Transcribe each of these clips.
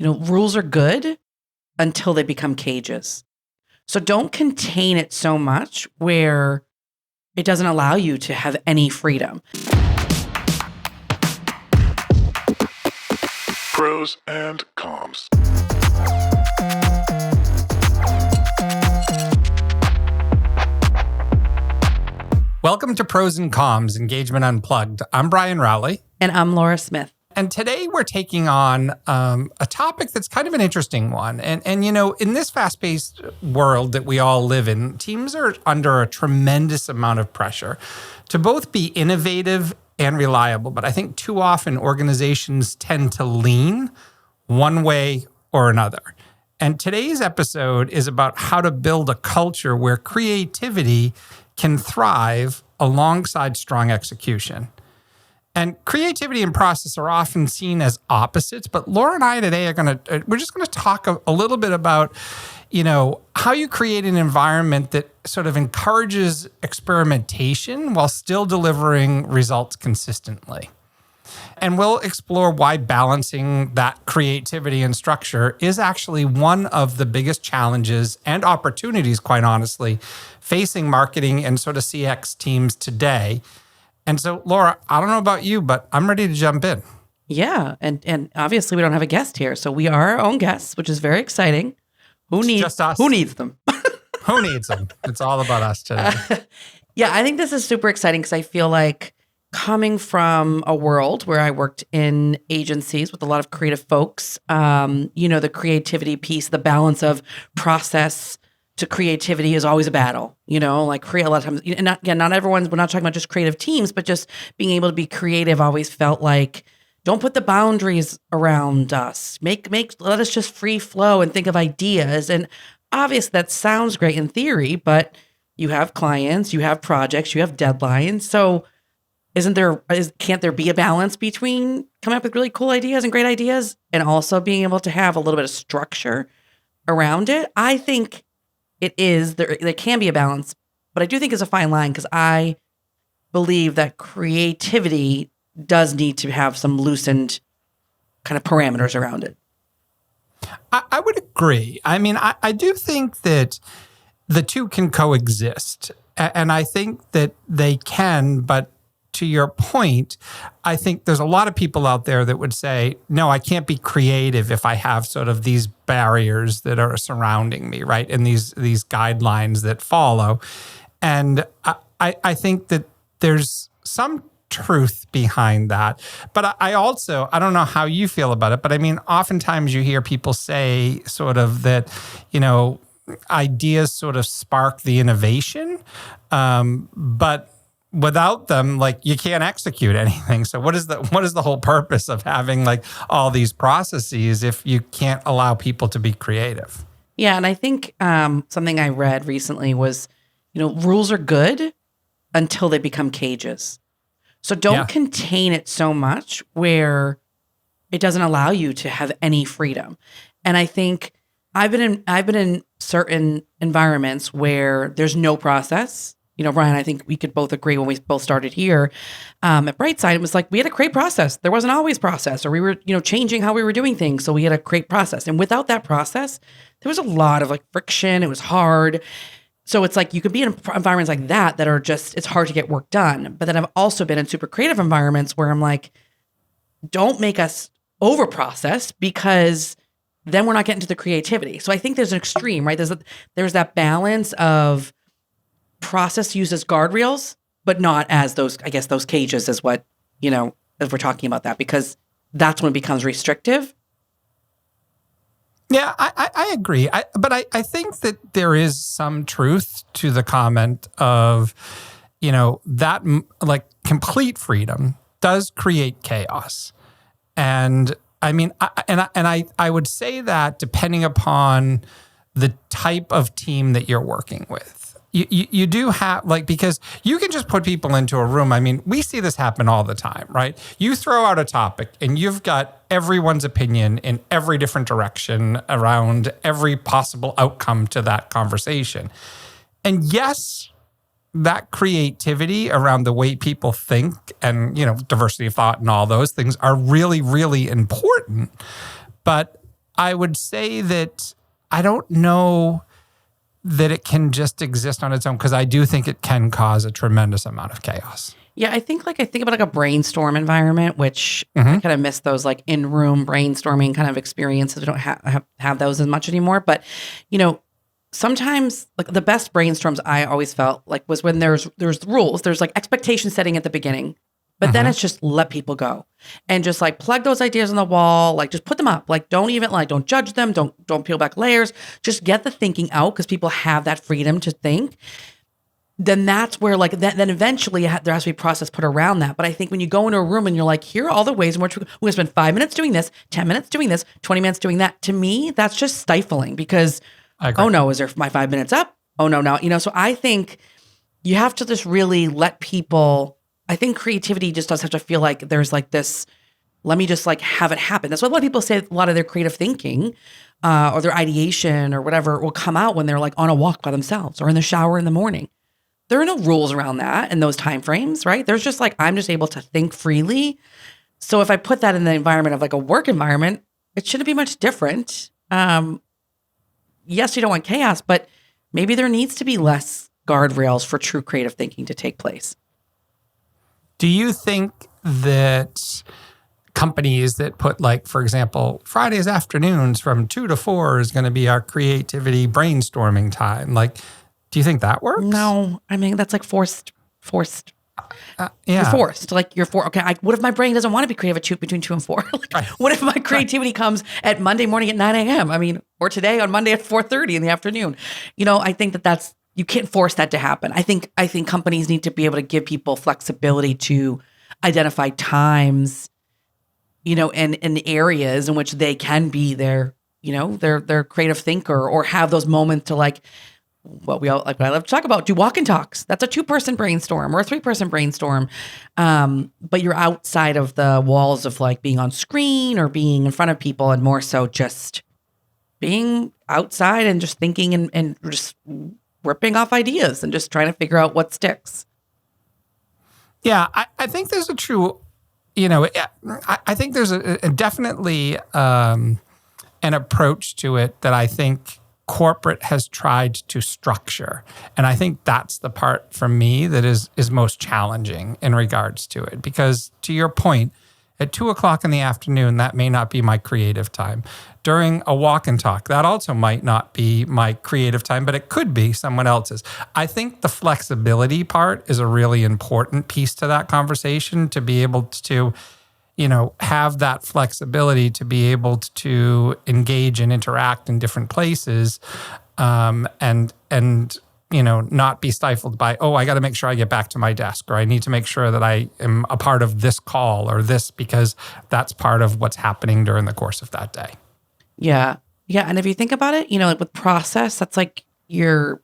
rules are good until they become cages. So don't contain it so much where it doesn't allow you to have any freedom. Prose and Comms. Welcome to Prose and Comms, Engagement Unplugged. I'm Brian Rowley. And I'm Laura Smith. And today we're taking on a topic that's kind of an interesting one. And in this fast-paced world that we all live in, teams are under a tremendous amount of pressure to both be innovative and reliable. But I think too often organizations tend to lean one way or another. And today's episode is about how to build a culture where creativity can thrive alongside strong execution. And creativity and process are often seen as opposites, but Laura and I today we're just going to talk a little bit about, how you create an environment that sort of encourages experimentation while still delivering results consistently. And we'll explore why balancing that creativity and structure is actually one of the biggest challenges and opportunities, quite honestly, facing marketing and sort of CX teams today. And so, Laura, I don't know about you, but I'm ready to jump in. Yeah, and obviously we don't have a guest here, so we are our own guests, which is very exciting. Who needs just us. Who needs them? Who needs them? It's all about us today. Yeah, I think this is super exciting because I feel like coming from a world where I worked in agencies with a lot of creative folks, the creativity piece, the balance of process to creativity is always a battle, create a lot of times. And not everyone's, we're not talking about just creative teams, but just being able to be creative always felt like, don't put the boundaries around us. Let us just free flow and think of ideas. And obviously that sounds great in theory, but you have clients, you have projects, you have deadlines. So can't there be a balance between coming up with really cool ideas and great ideas and also being able to have a little bit of structure around it? I think it is. There can be a balance, but I do think it's a fine line because I believe that creativity does need to have some loosened kind of parameters around it. I would agree. I mean, I do think that the two can coexist, and I think that they can, but to your point, I think there's a lot of people out there that would say, no, I can't be creative if I have sort of these barriers that are surrounding me, right? And these guidelines that follow. And I think that there's some truth behind that. But I don't know how you feel about it, but I mean, oftentimes you hear people say sort of that, ideas sort of spark the innovation, but without them, you can't execute anything. So what is the whole purpose of having all these processes if you can't allow people to be creative? Yeah, and I think something I read recently was, rules are good until they become cages. So don't contain it so much where it doesn't allow you to have any freedom. And I think I've been in certain environments where there's no process. Brian, I think we could both agree when we both started here at Brightside, it was like we had to create process. There wasn't always process, or we were, changing how we were doing things. So we had to create process. And without that process, there was a lot of friction. It was hard. So it's like you could be in environments like that are just, it's hard to get work done. But then I've also been in super creative environments where I'm like, don't make us over process because then we're not getting to the creativity. So I think there's an extreme, right? There's that balance of process used as guardrails, but not as those cages is what, as we're talking about that, because that's when it becomes restrictive. Yeah, I agree. But I think that there is some truth to the comment of, that complete freedom does create chaos. And I mean, I would say that depending upon the type of team that you're working with. You do have, because you can just put people into a room. I mean, we see this happen all the time, right? You throw out a topic and you've got everyone's opinion in every different direction around every possible outcome to that conversation. And yes, that creativity around the way people think and, diversity of thought and all those things are really, really important. But I would say that I don't know that it can just exist on its own, because I do think it can cause a tremendous amount of chaos. Yeah, I think about like a brainstorm environment, which I kind of miss those like in-room brainstorming kind of experiences. We don't have those as much anymore. But, sometimes like the best brainstorms I always felt like was when there's rules, there's like expectation setting at the beginning, but then it's just let people go and just like plug those ideas on the wall, like just put them up, like don't judge them, don't peel back layers, just get the thinking out because people have that freedom to think. Then that's where like then eventually there has to be process put around that. But I think when you go into a room and you're like, here are all the ways in which we're going to spend 5 minutes doing this, 10 minutes doing this, 20 minutes doing that. To me, that's just stifling because oh no, is there my 5 minutes up? Oh no, now, so I think you have to just really let people, I think creativity just does have to feel like there's like this, let me just like have it happen. That's what a lot of people say, a lot of their creative thinking or their ideation or whatever will come out when they're like on a walk by themselves or in the shower in the morning. There are no rules around that in those time frames, right? There's just like, I'm just able to think freely. So if I put that in the environment of like a work environment, it shouldn't be much different. Yes, you don't want chaos, but maybe there needs to be less guardrails for true creative thinking to take place. Do you think that companies that put like, for example, Fridays afternoons from 2 to 4 is going to be our creativity brainstorming time, like, do you think that works? No, I mean, that's like forced. Yeah. You're forced. Like you're for okay. What if my brain doesn't want to be creative between 2 and 4? Like, what if my creativity comes at Monday morning at 9 a.m.? I mean, or today on Monday at 4:30 in the afternoon. I think that's you can't force that to happen. I think companies need to be able to give people flexibility to identify times, and areas in which they can be their creative thinker or have those moments to like. What I love to talk about, do walk and talks. That's a 2-person brainstorm or a 3-person brainstorm. But you're outside of the walls of like being on screen or being in front of people and more so just being outside and just thinking and just ripping off ideas and just trying to figure out what sticks. Yeah, I think there's a true, I think there's a definitely an approach to it that I think corporate has tried to structure. And I think that's the part for me that is most challenging in regards to it. Because to your point, at 2:00 in the afternoon, that may not be my creative time. During a walk and talk, that also might not be my creative time, but it could be someone else's. I think the flexibility part is a really important piece to that conversation, to be able to have that flexibility to be able to engage and interact in different places, and not be stifled by, I got to make sure I get back to my desk, or I need to make sure that I am a part of this call or this, because that's part of what's happening during the course of that day. Yeah. Yeah. And if you think about it, like with process, that's like you're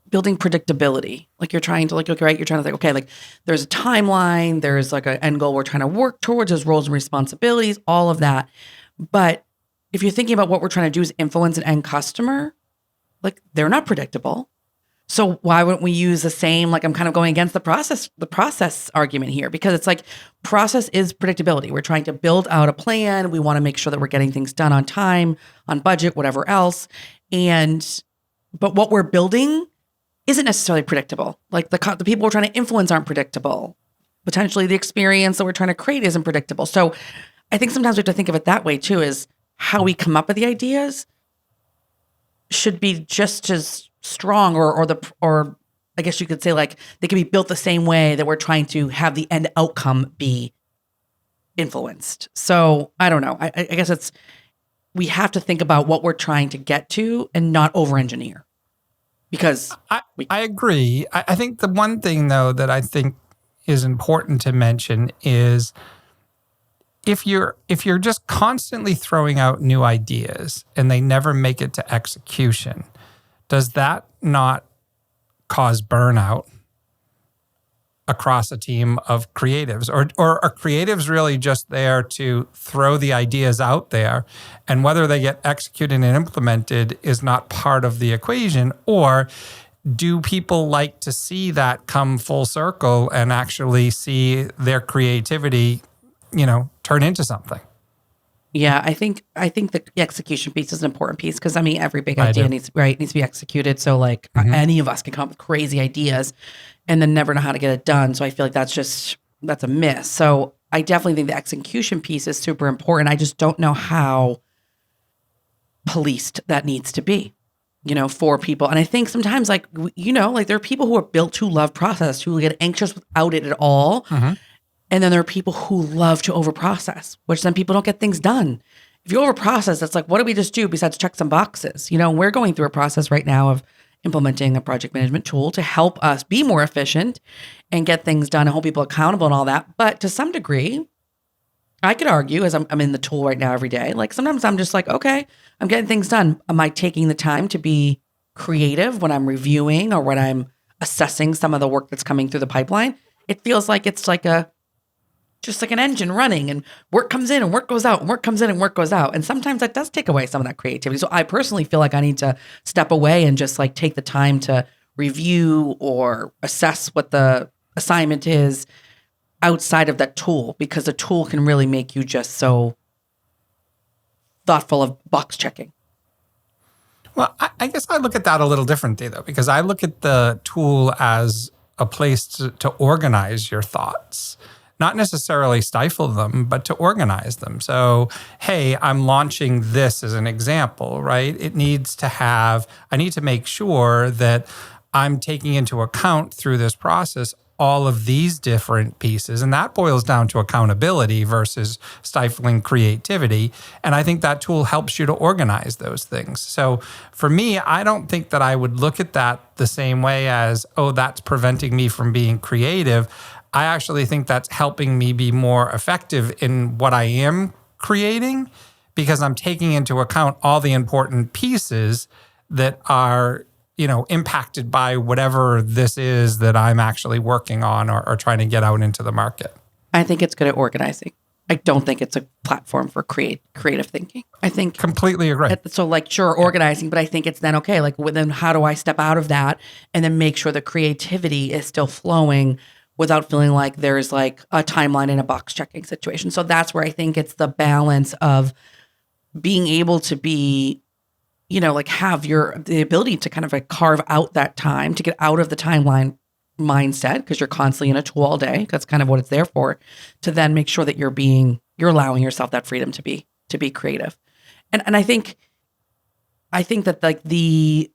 building predictability. Like you're trying to you're trying to think, okay, like there's a timeline, there's like an end goal we're trying to work towards, there's roles and responsibilities, all of that. But if you're thinking about what we're trying to do is influence an end customer, like they're not predictable. So why wouldn't we use the same, like I'm kind of going against the process argument here, because it's like process is predictability. We're trying to build out a plan. We want to make sure that we're getting things done on time, on budget, whatever else. But what we're building isn't necessarily predictable. Like the people we're trying to influence aren't predictable. Potentially the experience that we're trying to create isn't predictable. So I think sometimes we have to think of it that way too, is how we come up with the ideas should be just as strong or I guess you could say like they can be built the same way that we're trying to have the end outcome be influenced. So I don't know. I guess we have to think about what we're trying to get to and not over-engineer. Because I agree. I think the one thing, though, that I think is important to mention is if you're just constantly throwing out new ideas and they never make it to execution, does that not cause burnout across a team of creatives? Or are creatives really just there to throw the ideas out there, and whether they get executed and implemented is not part of the equation? Or do people like to see that come full circle and actually see their creativity, turn into something? Yeah, I think the execution piece is an important piece because every big idea needs to be executed. So like any of us can come up with crazy ideas and then never know how to get it done. So I feel like that's a miss. So I definitely think the execution piece is super important. I just don't know how policed that needs to be, for people. And I think sometimes like there are people who are built to love process, who get anxious without it at all. Mm-hmm. And then there are people who love to overprocess, which then people don't get things done. If you overprocess, it's like, what do we just do besides check some boxes? We're going through a process right now of implementing a project management tool to help us be more efficient and get things done and hold people accountable and all that. But to some degree, I could argue as I'm in the tool right now every day, like sometimes I'm just like, okay, I'm getting things done. Am I taking the time to be creative when I'm reviewing or when I'm assessing some of the work that's coming through the pipeline? It feels like it's like just like an engine running and work comes in and work goes out and work comes in and work goes out. And sometimes that does take away some of that creativity. So I personally feel like I need to step away and just like take the time to review or assess what the assignment is outside of that tool, because the tool can really make you just so thoughtful of box checking. Well, I guess I look at that a little differently though, because I look at the tool as a place to organize your thoughts. Not necessarily stifle them, but to organize them. So, hey, I'm launching this as an example, right? I need to make sure that I'm taking into account through this process all of these different pieces. And that boils down to accountability versus stifling creativity. And I think that tool helps you to organize those things. So for me, I don't think that I would look at that the same way as, oh, that's preventing me from being creative. I actually think that's helping me be more effective in what I am creating because I'm taking into account all the important pieces that are, impacted by whatever this is that I'm actually working on or trying to get out into the market. I think it's good at organizing. I don't think it's a platform for creative thinking. I think completely agree. So like, sure, organizing, but I think it's then okay. Like, then how do I step out of that and then make sure the creativity is still flowing without feeling like there's like a timeline in a box checking situation. So that's where I think it's the balance of being able to be, like have the ability to kind of like carve out that time to get out of the timeline mindset, because you're constantly in a tool all day. That's kind of what it's there for, to then make sure that you're allowing yourself that freedom to be creative. And I think that like the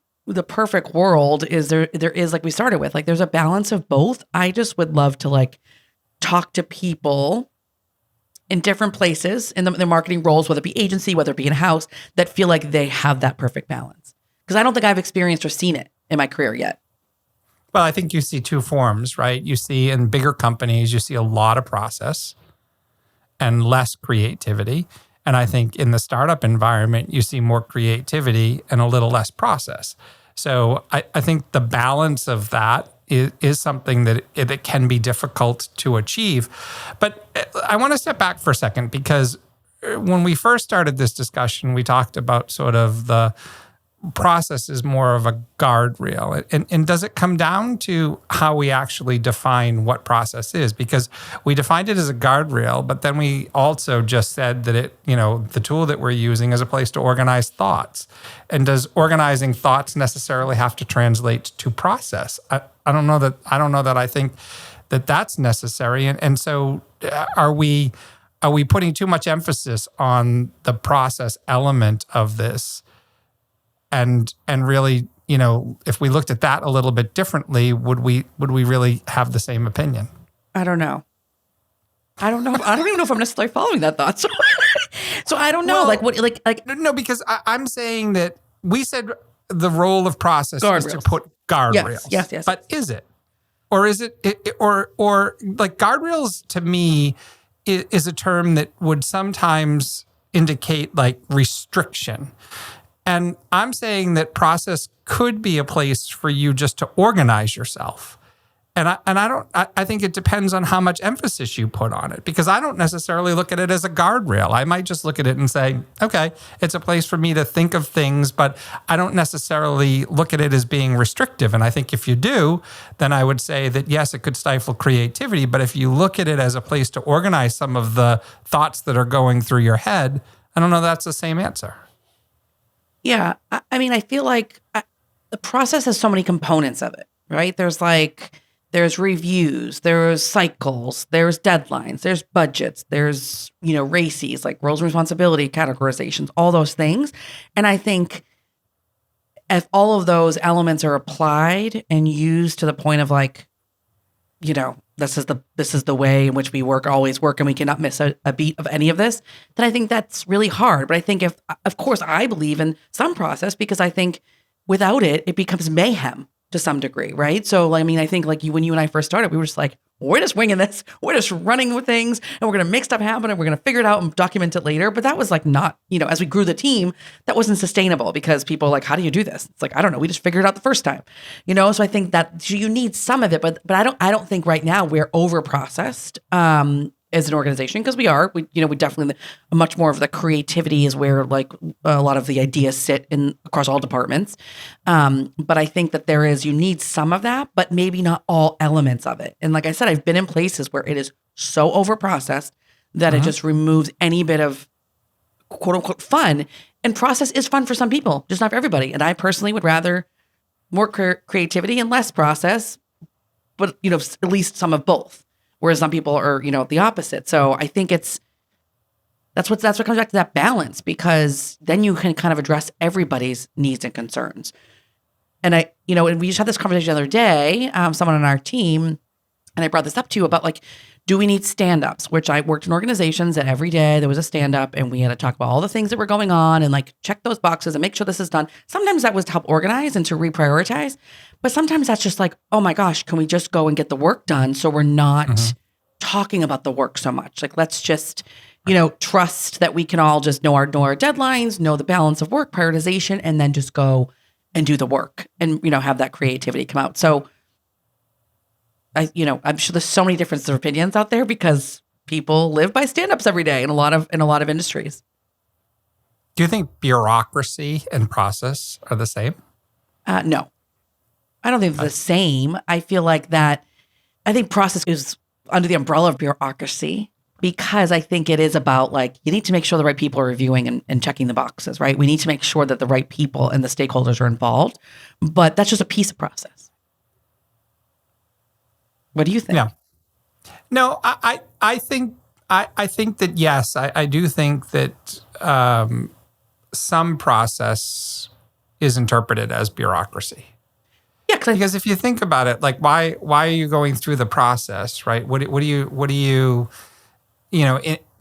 perfect world is there is, like we started with, like there's a balance of both. I just would love to like talk to people in different places in the marketing roles, whether it be agency, whether it be in-house, that feel like they have that perfect balance. Because I don't think I've experienced or seen it in my career yet. Well, I think you see two forms, right? You see in bigger companies, you see a lot of process and less creativity. And I think in the startup environment, you see more creativity and a little less process. So I think the balance of that is something that it can be difficult to achieve. But I want to step back for a second, because when we first started this discussion, we talked about sort of the process is more of a guardrail. And does it come down to how we actually define what process is? Because we defined it as a guardrail, but then we also just said that the tool that we're using is a place to organize thoughts. And does organizing thoughts necessarily have to translate to process? I don't know that I think that that's necessary. And so are we putting too much emphasis on the process element of this? And really, if we looked at that a little bit differently, would we really have the same opinion? I don't know. I don't even know if I'm necessarily following that thought. So I don't know. Well, no, because I'm saying that we said the role of process is to put guardrails. Yes. But is it? Or is it or like guardrails to me is a term that would sometimes indicate like restriction. And I'm saying that process could be a place for you just to organize yourself. And I think it depends on how much emphasis you put on it, because I don't necessarily look at it as a guardrail. I might just look at it and say, okay, it's a place for me to think of things, but I don't necessarily look at it as being restrictive. And I think if you do, then I would say that yes, it could stifle creativity. But if you look at it as a place to organize some of the thoughts that are going through your head, I I don't know that's the same answer. Yeah. I mean, I feel like the process has so many components of it, right? There's reviews, there's cycles, there's deadlines, there's budgets, there's, RACEs, like roles and responsibility, categorizations, all those things. And I think if all of those elements are applied and used to the point of like, this is the way in which we always work, and we cannot miss a beat of any of this, then I think that's really hard. But I think of course, I believe in some process, because I think without it, it becomes mayhem to some degree, right? So, I mean, I think like when you and I first started, we were just like, we're just winging this. We're just running with things, and we're going to make stuff happen, and we're going to figure it out and document it later. But that was like not, as we grew the team, that wasn't sustainable, because people are like, how do you do this? It's like, I don't know. We just figured it out the first time, So I think that you need some of it, but I don't think right now we're over processed as an organization, because we definitely much more of the creativity is where like a lot of the ideas sit in across all departments. But I think that you need some of that, but maybe not all elements of it. And like I said, I've been in places where it is so over processed that it just removes any bit of quote unquote fun. And process is fun for some people, just not for everybody. And I personally would rather more creativity and less process, but at least some of both. Whereas some people are, the opposite. So I think that's what comes back to that balance, because then you can kind of address everybody's needs and concerns. And and we just had this conversation the other day, someone on our team, and I brought this up to you about like, do we need stand-ups? Which I worked in organizations that every day there was a stand-up, and we had to talk about all the things that were going on and like check those boxes and make sure this is done. Sometimes that was to help organize and to reprioritize. But sometimes that's just like, oh my gosh, can we just go and get the work done so we're not talking about the work so much? Like, let's just, trust that we can all just know our deadlines, know the balance of work, prioritization, and then just go and do the work and, have that creativity come out. So I'm sure there's so many different opinions out there, because people live by stand-ups every day in a lot of industries. Do you think bureaucracy and process are the same? No. I don't think it's the same. I feel like I think process is under the umbrella of bureaucracy, because I think it is about like, you need to make sure the right people are reviewing and checking the boxes, right? We need to make sure that the right people and the stakeholders are involved, but that's just a piece of process. What do you think? Yeah. No, I think that, yes, I do think that some process is interpreted as bureaucracy. Yeah, because if you think about it, like why are you going through the process, right? What do you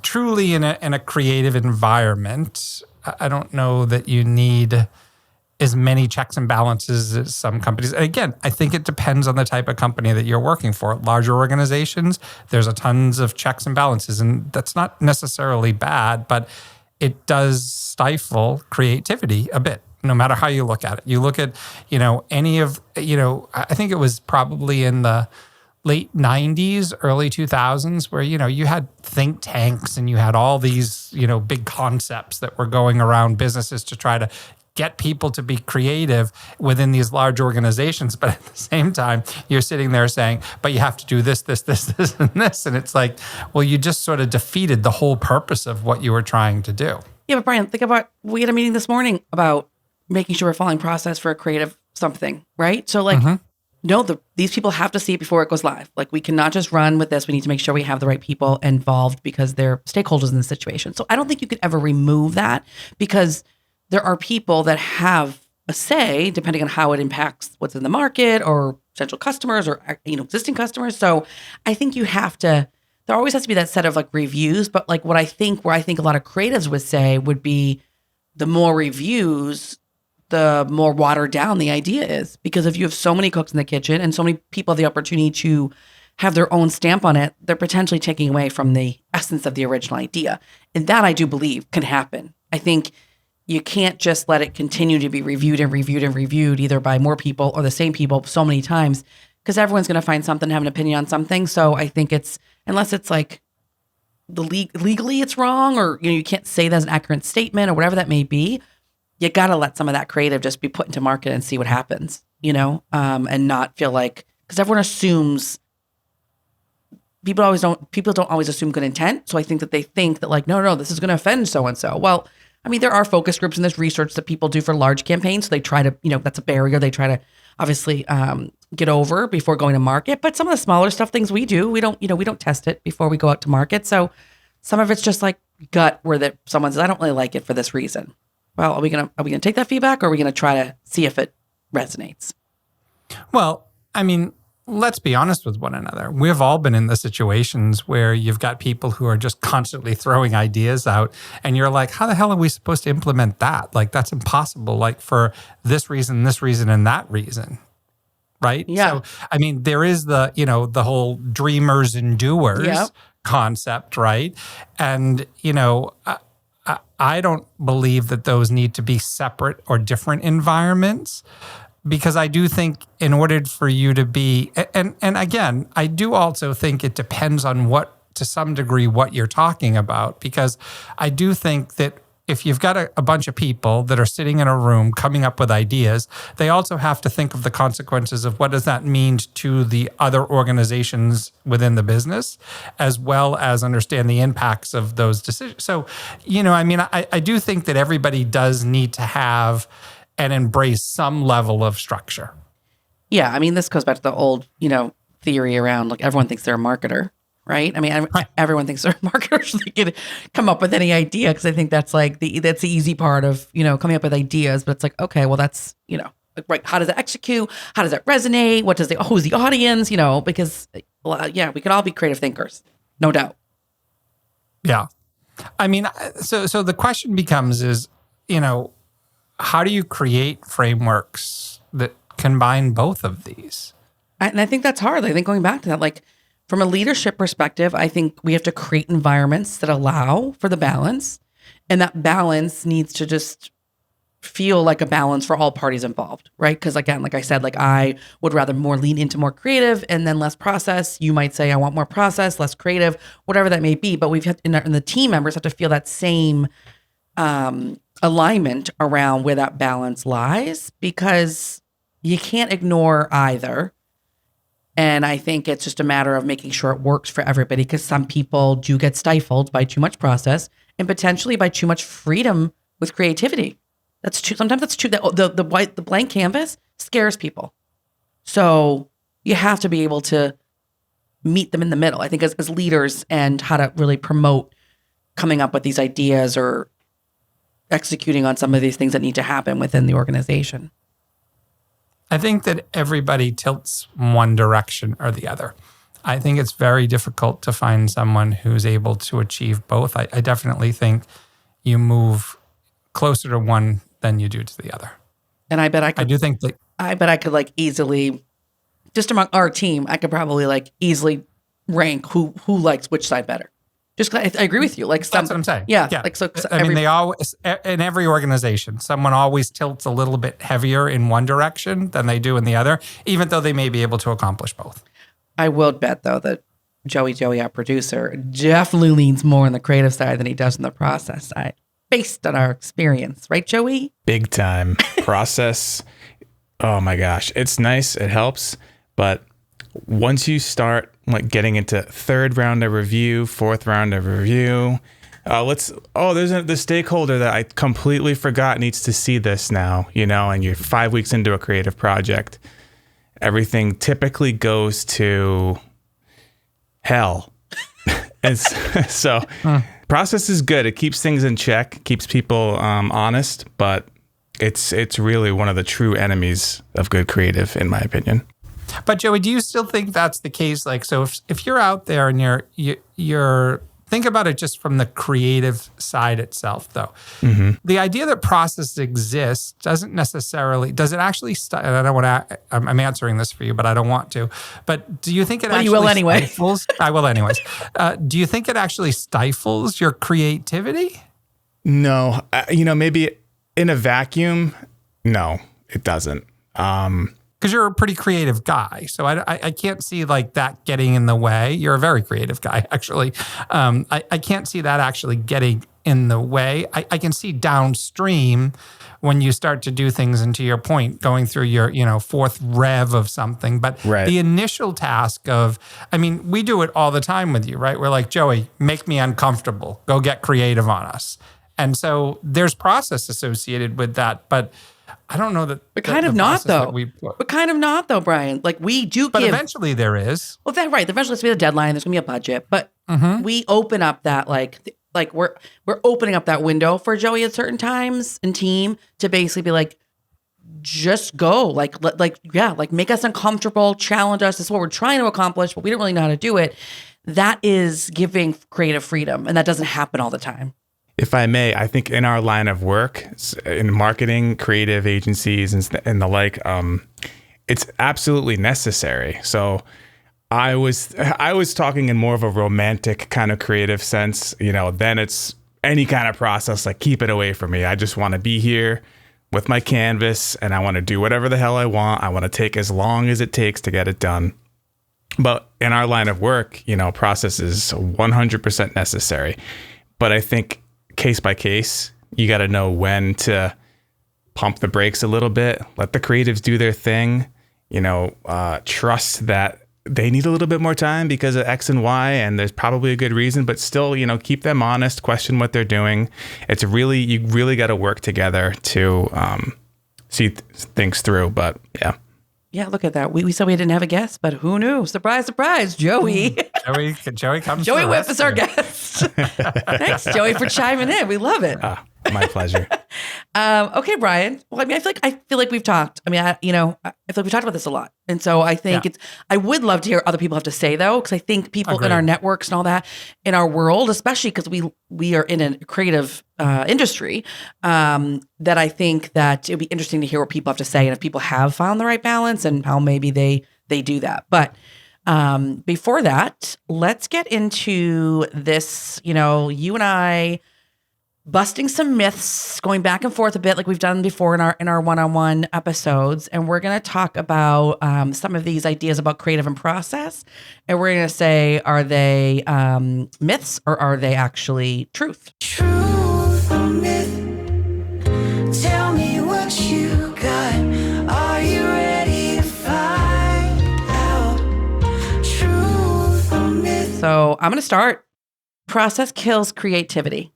truly in a creative environment? I don't know that you need as many checks and balances as some companies. And again, I think it depends on the type of company that you're working for. Larger organizations, there's a tons of checks and balances, and that's not necessarily bad, but it does stifle creativity a bit. No matter how you look at it. You look at, I think it was probably in the late 90s, early 2000s, where, you had think tanks and you had all these, big concepts that were going around businesses to try to get people to be creative within these large organizations. But at the same time, you're sitting there saying, but you have to do this, this, this, this, and this. And it's like, well, you just sort of defeated the whole purpose of what you were trying to do. Yeah, but Brian, think about, we had a meeting this morning about making sure we're following process for a creative something, right? So like, these people have to see it before it goes live. Like, we cannot just run with this. We need to make sure we have the right people involved, because they're stakeholders in the situation. So I don't think you could ever remove that, because there are people that have a say depending on how it impacts what's in the market or potential customers or, existing customers. So I think there always has to be that set of like reviews. But like where I think a lot of creatives would say would be, the more reviews, the more watered down the idea is. Because if you have so many cooks in the kitchen and so many people have the opportunity to have their own stamp on it, they're potentially taking away from the essence of the original idea. And that, I do believe, can happen. I think you can't just let it continue to be reviewed and reviewed and reviewed, either by more people or the same people so many times, because everyone's going to find something, have an opinion on something. So I think unless it's like legally it's wrong, or you can't say that's an accurate statement or whatever that may be, you got to let some of that creative just be put into market and see what happens, and not feel like, because everyone assumes people don't always assume good intent. So I think that they think that like, no, this is going to offend so-and-so. Well, I mean, there are focus groups in this research that people do for large campaigns. So they try to, that's a barrier. They try to obviously get over before going to market. But some of the smaller things we do, we don't test it before we go out to market. So some of it's just like gut where that someone says, I don't really like it for this reason. Well, are we gonna take that feedback, or are we gonna try to see if it resonates? Well, I mean, let's be honest with one another. We've all been in the situations where you've got people who are just constantly throwing ideas out, and you're like, how the hell are we supposed to implement that? Like, that's impossible, like for this reason, and that reason. Right? Yeah. So, I mean, there is the whole dreamers and doers concept, right? And, I don't believe that those need to be separate or different environments, because I do think in order for you to be, and again, I do also think it depends on to some degree, what you're talking about, because I do think that if you've got a bunch of people that are sitting in a room coming up with ideas, they also have to think of the consequences of what does that mean to the other organizations within the business, as well as understand the impacts of those decisions. So, I do think that everybody does need to have and embrace some level of structure. Yeah, I mean, this goes back to the old, theory around like everyone thinks they're a marketer. Right. I mean, everyone thinks they're marketers. They can come up with any idea, because I think that's like that's the easy part of, coming up with ideas. But it's like, okay, well, that's, right. How does it execute? How does it resonate? Who's the audience? Because, we can all be creative thinkers. No doubt. Yeah. I mean, so the question becomes is, how do you create frameworks that combine both of these? And I think that's hard. I think going back to that, like, from a leadership perspective, I think we have to create environments that allow for the balance, and that balance needs to just feel like a balance for all parties involved, right? Because again, like I said, like I would rather more lean into more creative and then less process. You might say, I want more process, less creative, whatever that may be. But we've had, and the team members have to feel that same alignment around where that balance lies, because you can't ignore either. And I think it's just a matter of making sure it works for everybody, because some people do get stifled by too much process and potentially by too much freedom with creativity. That's true. Sometimes that's true. The blank canvas scares people. So you have to be able to meet them in the middle, I think, as leaders, and how to really promote coming up with these ideas or executing on some of these things that need to happen within the organization. I think that everybody tilts one direction or the other. I think it's very difficult to find someone who's able to achieve both. I definitely think you move closer to one than you do to the other. And I bet I could like easily, just among our team, I could probably like easily rank who likes which side better. Just I agree with you. Like that's what I'm saying. Yeah. Like so. I mean, they always in every organization, someone always tilts a little bit heavier in one direction than they do in the other, even though they may be able to accomplish both. I will bet though that Joey, our producer, definitely leans more on the creative side than he does on the process side, based on our experience, right, Joey? Big time process. Oh my gosh, it's nice. It helps, but once you start like getting into third round of review, fourth round of review, there's the stakeholder that I completely forgot needs to see this now, and you're 5 weeks into a creative project. Everything typically goes to hell. And so process is good. It keeps things in check, keeps people honest, but it's really one of the true enemies of good creative, in my opinion. But Joey, do you still think that's the case? Like, so if you're out there and you're think about it just from the creative side itself, though. Mm-hmm. The idea that process exists does it actually? And I don't want to. I'm answering this for you, but I don't want to. But do you think it? Well, actually you will anyway. Stifles, I will anyways. Do you think it actually stifles your creativity? No, maybe in a vacuum. No, it doesn't. Because you're a pretty creative guy. So I can't see like that getting in the way. You're a very creative guy, actually. I can't see that actually getting in the way. I can see downstream when you start to do things, and to your point, going through your, fourth rev of something. But the initial task of, we do it all the time with you, right? We're like, Joey, make me uncomfortable. Go get creative on us. And so there's process associated with that. But I don't know that. But kind of not, though. But kind of not, though, Brian. Like, we do But eventually there is. Well, that's right. Eventually there's going to be a deadline. There's going to be a budget. But we open up that, like we're opening up that window for Joey at certain times and team to basically be like, just go. Like make us uncomfortable, challenge us. This is what we're trying to accomplish, but we don't really know how to do it. That is giving creative freedom. And that doesn't happen all the time. If I may, I think in our line of work, in marketing, creative agencies and the like, it's absolutely necessary. So I was talking in more of a romantic kind of creative sense. Then it's any kind of process, like, keep it away from me. I just want to be here with my canvas and I want to do whatever the hell I want. I want to take as long as it takes to get it done. But in our line of work, process is 100% necessary. But I think case by case, you got to know when to pump the brakes a little bit, let the creatives do their thing, trust that they need a little bit more time because of X and Y, and there's probably a good reason, but still, keep them honest, question what they're doing. You really got to work together to see things through, but yeah. Yeah, look at that. We said we didn't have a guest, but who knew? Surprise, surprise, Joey. Joey comes. Joey Whip is our guest. Thanks, Joey, for chiming in. We love it. My pleasure. Okay, Brian. Well, I feel like we've talked. I feel like we've talked about this a lot, and so I think I would love to hear what other people have to say, though, because I think people in our networks and all that, in our world, especially because we are in a creative industry, that I think that it'd be interesting to hear what people have to say, and if people have found the right balance and how maybe they do that. But before that, let's get into this. You and I busting some myths, going back and forth a bit like we've done before in our one-on-one episodes. And we're going to talk about some of these ideas about creative and process. And we're going to say, are they myths or are they actually truth? Truth or myth? Tell me what you got. Are you ready to find out? Truth or myth? So I'm going to start. Process kills creativity.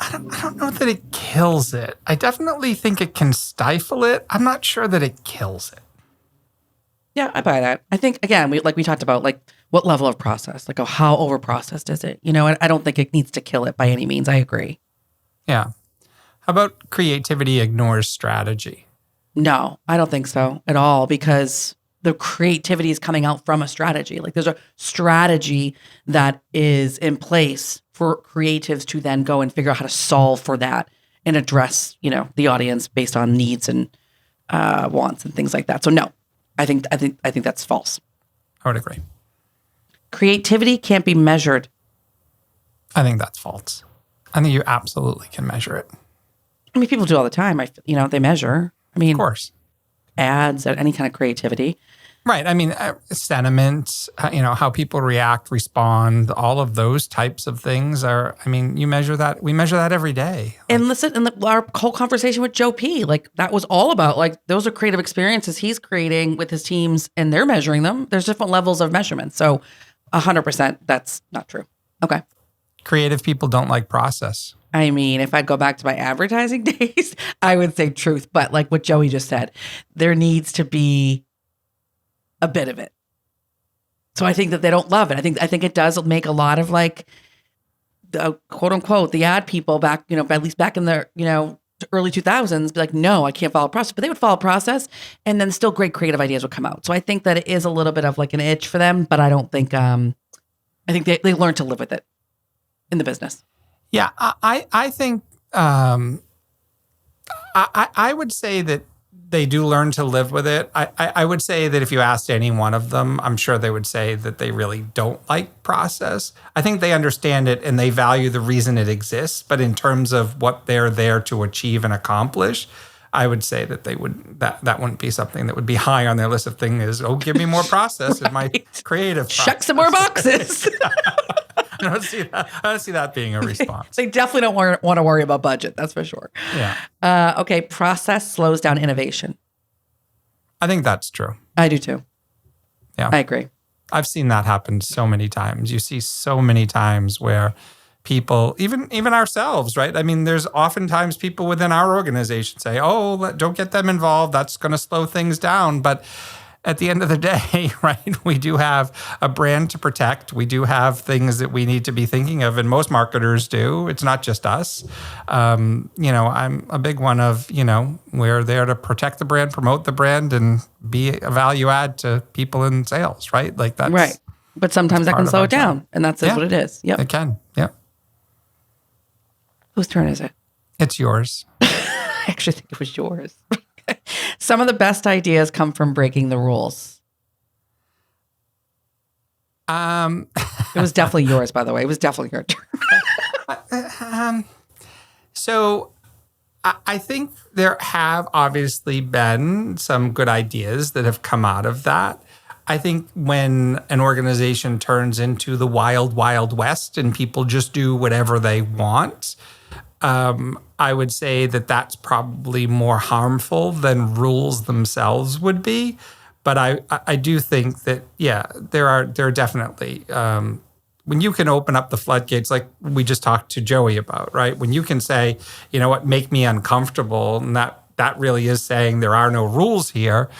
I don't know that it kills it. I definitely think it can stifle it. I'm not sure that it kills it. Yeah, I buy that. I think, again, we talked about, like, what level of process, like, how over-processed is it? And I don't think it needs to kill it by any means. I agree. Yeah. How about creativity ignores strategy? No, I don't think so at all, because the creativity is coming out from a strategy. Like, there's a strategy that is in place for creatives to then go and figure out how to solve for that and address, the audience based on needs and wants and things like that. So no, I think that's false. I would agree. Creativity can't be measured. I think that's false. I think you absolutely can measure it. People do all the time. They measure. Of course. Ads, any kind of creativity. Right. Sentiment, how people react, respond, all of those types of things are, you measure that. We measure that every day. And listen, our whole conversation with Joe P., that was all about, those are creative experiences he's creating with his teams and they're measuring them. There's different levels of measurement. So 100%, that's not true. Okay. Creative people don't like process. If I'd go back to my advertising days, I would say truth. But like what Joey just said, there needs to be a bit of it. So I think that they don't love it. I think it does make a lot of the quote unquote, the ad people back, at least back in the, early 2000s, be like, no, I can't follow process, but they would follow process and then still great creative ideas would come out. So I think that it is a little bit of an itch for them, but I don't think, I think they learn to live with it in the business. Yeah. I think, I would say that they do learn to live with it. I would say that if you asked any one of them, I'm sure they would say that they really don't like process. I think they understand it and they value the reason it exists. But in terms of what they're there to achieve and accomplish, I would say that that wouldn't be something that would be high on their list of things is, give me more process in my creative process. Check some more boxes. don't see that being a response. They definitely don't want to worry about budget. That's for sure. Yeah. Okay. Process slows down innovation. I think that's true. I do too. Yeah. I agree. I've seen that happen so many times. You see so many times where people, even ourselves, right? I mean, there's oftentimes people within our organization say, "Oh, don't get them involved. That's going to slow things down." But at the end of the day, right, we do have a brand to protect. We do have things that we need to be thinking of, and most marketers do. It's not just us. I'm a big one of, we're there to protect the brand, promote the brand, and be a value add to people in sales, right? Like that's right. But sometimes that can slow it down, and that's what it is. Yep. It can. Yep. Whose turn is it? It's yours. I actually think it was yours. Some of the best ideas come from breaking the rules. It was definitely yours, by the way. It was definitely your turn. So I think there have obviously been some good ideas that have come out of that. I think when an organization turns into the wild, wild west and people just do whatever they want, I would say that that's probably more harmful than rules themselves would be. But I do think that, there are definitely, when you can open up the floodgates, like we just talked to Joey about, right? When you can say, you know what, make me uncomfortable, and that really is saying there are no rules here.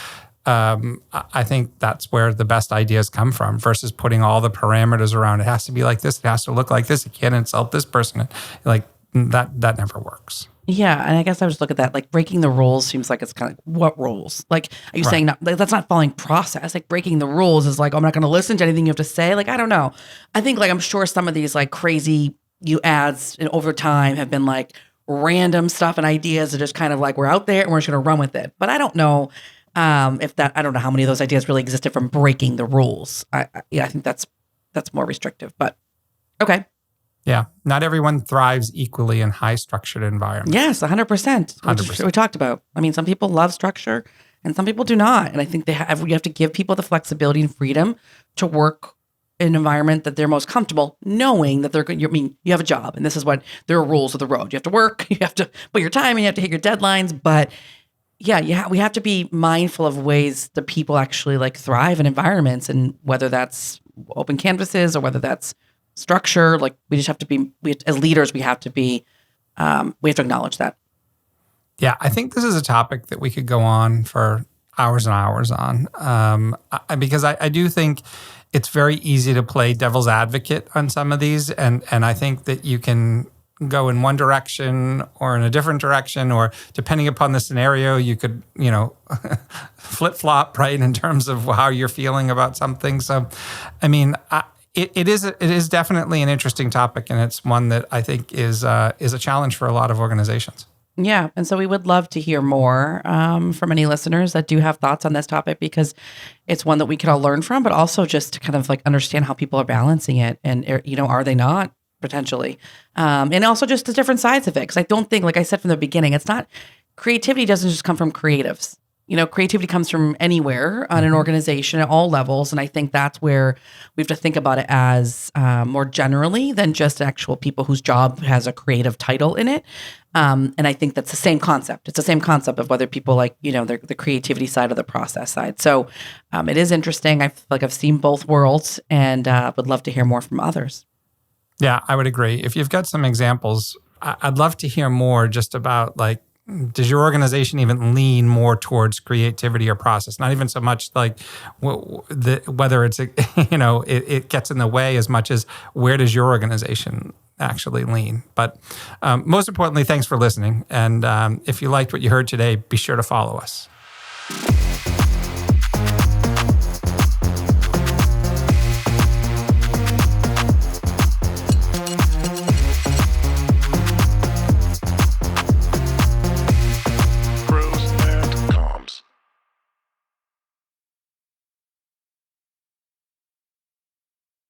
I think that's where the best ideas come from versus putting all the parameters around. It has to be like this. It has to look like this. It can't insult this person. Like that never works. Yeah. And I guess I would just look at that, like breaking the rules seems like it's kind of what rules? Like, are you saying that's not following process? Like breaking the rules is like, I'm not going to listen to anything you have to say. Like, I don't know. I think like, I'm sure some of these like crazy ads and over time have been like random stuff and ideas that just kind of like, we're out there and we're just going to run with it. But I don't know. I don't know how many of those ideas really existed from breaking the rules. I think that's more restrictive, but okay. Yeah. Not everyone thrives equally in high structured environments. Yes, 100%. 100%. We talked about. I mean, some people love structure and some people do not. And I think you have to give people the flexibility and freedom to work in an environment that they're most comfortable, knowing that you have a job and this is what there are rules of the road. You have to work, you have to put your time and you have to hit your deadlines, but we have to be mindful of ways that people actually like thrive in environments, and whether that's open canvases or whether that's structure. Like we just have to be, as leaders, we have to acknowledge that. Yeah, I think this is a topic that we could go on for hours and hours on, because I do think it's very easy to play devil's advocate on some of these, and I think that you can go in one direction or in a different direction, or depending upon the scenario, you could, flip-flop, right, in terms of how you're feeling about something. So, I mean, it is definitely an interesting topic, and it's one that I think is a challenge for a lot of organizations. Yeah, and so we would love to hear more from any listeners that do have thoughts on this topic, because it's one that we could all learn from, but also just to kind of like understand how people are balancing it, and are they not? Potentially. And also just the different sides of it. Because I don't think, like I said from the beginning, creativity doesn't just come from creatives. Creativity comes from anywhere on an organization at all levels. And I think that's where we have to think about it as more generally than just actual people whose job has a creative title in it. And I think that's the same concept. It's the same concept of whether people like, the creativity side or the process side. So it is interesting. I feel like I've seen both worlds, and would love to hear more from others. Yeah, I would agree. If you've got some examples, I'd love to hear more just about like, does your organization even lean more towards creativity or process? Not even so much like whether it's, it gets in the way as much as where does your organization actually lean? But most importantly, thanks for listening. And if you liked what you heard today, be sure to follow us.